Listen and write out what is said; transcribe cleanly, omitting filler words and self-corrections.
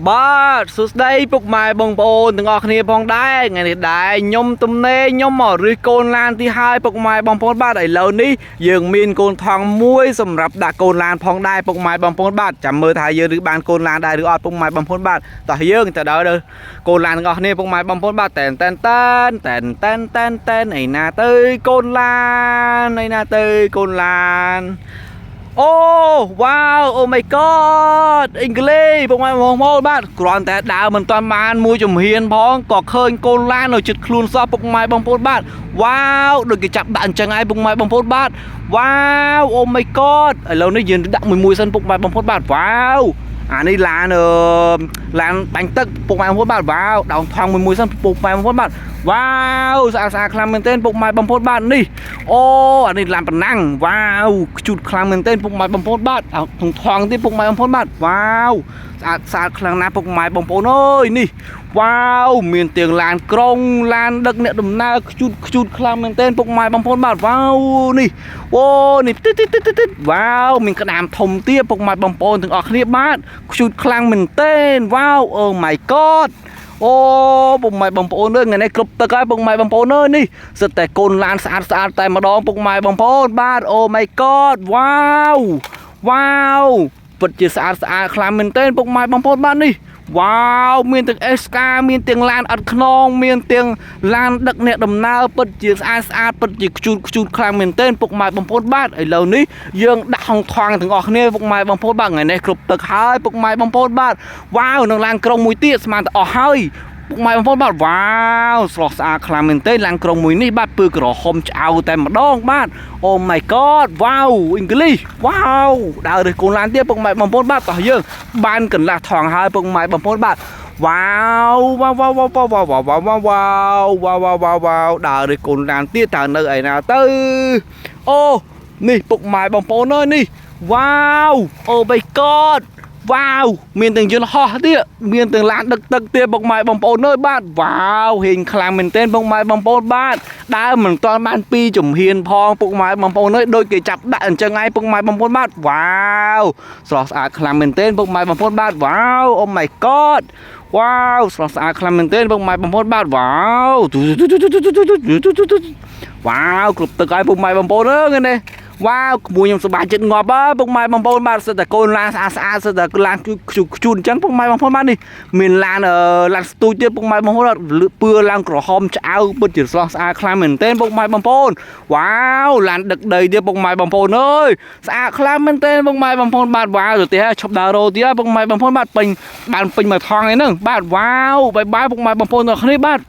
បាទសួស្តីពុកម៉ែបងប្អូនទាំងអស់គ្នាផងដែរថ្ងៃនេះដែរខ្ញុំទំនេរខ្ញុំមកឬកូនឡានទីហើយពុកម៉ែបងប្អូនបាទឥឡូវនេះយើងមានកូនថងមួយសម្រាប់ដាក់កូនឡានផងដែរពុកម៉ែបងប្អូនបាទចាំមើលថាយើងឬបានកូនឡានដែរឬអត់ពុកម៉ែបងប្អូនបាទតោះយើងទៅដល់កូនឡានទាំងអស់គ្នាពុកម៉ែបងប្អូនបាទតែនឯណាទៅកូនឡានឯណាទៅកូនឡានអូវ៉ាវអូ my god អ៊ីងក្លេពុកម៉ែបងប្អូនបាទគ្រាន់តែដើរមិនតាន់បានមួយជំហានផងក៏ឃើញកូនឡាននៅជិតខ្លួនសោះពុកម៉ែបងប្អូនបាទវ៉ាវដូចគេចាប់ដាក់អញ្ចឹងហើយពុកម៉ែបងប្អូនបាទវ៉ាវអូ my god ឥឡូវនេះយើងដាក់មួយសិនពុកម៉ែបងប្អូនបាទវ៉ាវអានេះឡានបាញ់ទឹកពុកម៉ែបងប្អូនបាទវ៉ាវដោងថងមួយសិនពុកម៉ែបងប្អូនបាទវ៉ាវស្អាតខ្លាំងមែនទែនពុកម៉ែបងប្អូនបាទនេះអូអានេះឡានប្រណាំងវ៉ាវខ្ជូតខ្លាំងមែនទែនពុកម៉ែបងប្អូនបាទថងទៀតពុកម៉ែបងប្អូនបាទវ៉ាវស្អាតខ្លាំងណាស់ពុកម៉ែបងប្អូនអើយនេះវ៉ាវមានទាំងឡានក្រុងឡានដឹកអ្នកដំណើរខ្ជូតខ្លាំងមែនទែនពុកម៉ែបងប្អូនបាទវ៉ាវនេះអូនេះវ៉ាវមានក្តាមធំទៀតពុកម៉ែបងប្អូនទាំងអស់គ្នាបាទខ្ជូតខ្លាំងមែនទែនវ៉ាវអូ my god អូពុកម៉ែបងប្អូនអើយថ្ងៃនេះគ្រប់ទឹកហើយពុកម៉ែបងប្អូនអើយនេះសិតតែកូនឡានស្អាតតែម្ដងពុកម៉ែបងប្អូនបាទអូ my god វ៉ាវពិតជាស្អាតខ្លាំងមែនទែនពុកម៉ែបងប្អូនបាទនេះវ៉ាវមានទាំង SK មានទាំងឡានអត់ខ្នងមានទាំងឡានដឹកអ្នកដំណើរពិតជាស្អាតពិតជាខ្ជូតខ្លាំងមែនទែនពុកម៉ែបងប្អូនបាទឥឡូវនេះយើងដាក់ហុងថងទាំងអស់គ្នាពុកម៉ែបងប្អូនបាទថ្ងៃនេះគ្រប់ទឹកហើយពុកម៉ែបងប្អូនបាទវ៉ាវនឹងឡានក្រុងមួយទៀតស្មានតែអស់ហើយពុកម៉ែបងប្អូនបាទវ៉ាវស្រស់ស្អាតខ្លាំងមែនទែនឡានក្រុងមួយនេះបាទពើក្រហមឆ្អៅតែម្ដងបាទអូ my god វ៉ាវអ៊ីងក្លីសវ៉ាវដើររើសកូនឡានទៀតពុកម៉ែបងប្អូនបាទតោះយើងបានកន្លះថងហើយពុកម៉ែបងប្អូនបាទវ៉ាវដើររើសកូនឡានទៀតតើនៅឯណាទៅអូនេះពុកម៉ែបងប្អូនអើយនេះវ៉ាវអូ my godវ៉ាវមានទាំងយន្តហោះទៀតមានទាំងឡានដឹកទឹកទៀតពុកម៉ែបងប្អូនអើយបាទវ៉ាវហេងខ្លាំងមែនទែនពុកម៉ែបងប្អូនបាទដើរមិនទាន់បានពីជំហានផងពុកម៉ែបងប្អូនអើយដូចគេចាប់ដាក់អញ្ចឹងហើយពុកម៉ែបងប្អូនបាទវ៉ាវស្រស់ស្អាតខ្លាំងមែនទែនពុកម៉ែបងប្អូនបាទវ៉ាវអូ my god វ៉ាវស្រស់ស្អាតខ្លាំងមែនទែនពុកម៉ែបងប្អូនបាទវ៉ាវវ៉ាវគ្រប់ទឹកហើយពុកម៉ែបងប្អូនអើយនេះវ៉ាវក្មួយខ្ញុំសប្បាយចិត្តងាប់ហើយពុកម៉ែបងប្អូនបាទសិតតែកូនឡានស្អាតសិតតែឡានខ្ជូនអញ្ចឹងពុកម៉ែបងប្អូនបាទនេះមានឡានស្ទូចទៀតពុកម៉ែបងប្អូនពឿឡើងក្រហមឆ្អៅពិតជាស្រស់ស្អាតខ្លាំងមែនទែនពុកម៉ែបងប្អូនវ៉ាវឡានដឹកដីទៀតពុកម៉ែបងប្អូនអើយស្អាតខ្លាំងមែនទែនពុកម៉ែបងប្អូនបាទវ៉ាវទៅទៀតឈប់ដើររោទៀតពុកម៉ែបងប្អូនបាទពេញមួយថងឯហ្នឹងបាទវ៉ាវបាយពុកម៉ែបងប្អូនទាំងគ្នាបាទ